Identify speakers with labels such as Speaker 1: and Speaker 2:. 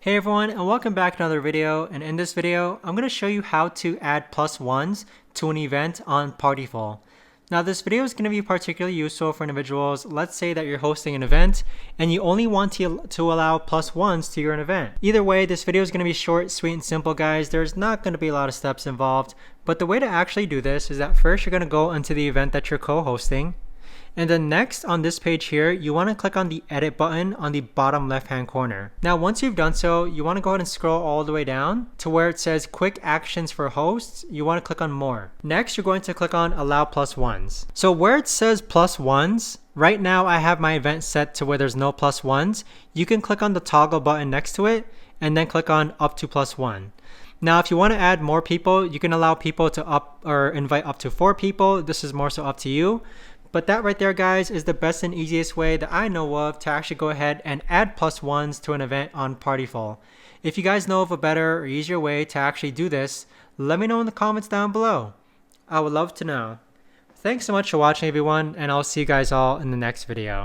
Speaker 1: Hey everyone, and welcome back to another video. And in this video, I'm going to show you how to add +1s to an event on Partiful. Now this video is going to be particularly useful for individuals. Let's say that you're hosting an event and you only want to allow +1s to your event. Either way, this video is going to be short, sweet, and simple, guys. There's not going to be a lot of steps involved, but the way to actually do this is that first you're going to go into the event that you're co-hosting. And then next on this page here, you want to click on the edit button on the bottom left hand corner. Now once you've done so, you want to go ahead and scroll all the way down to where it says quick actions for hosts. You want to click on more. Next, you're going to click on allow +1s. So where it says +1s, right now I have my event set to where there's no +1s. You can click on the toggle button next to it and then click on up to +1. Now, if you want to add more people, you can allow people to invite up to 4 people. This is more so up to you. But that right there, guys, is the best and easiest way that I know of to actually go ahead and add +1s to an event on Partiful. If you guys know of a better or easier way to actually do this, let me know in the comments down below. I would love to know. Thanks so much for watching, everyone, and I'll see you guys all in the next video.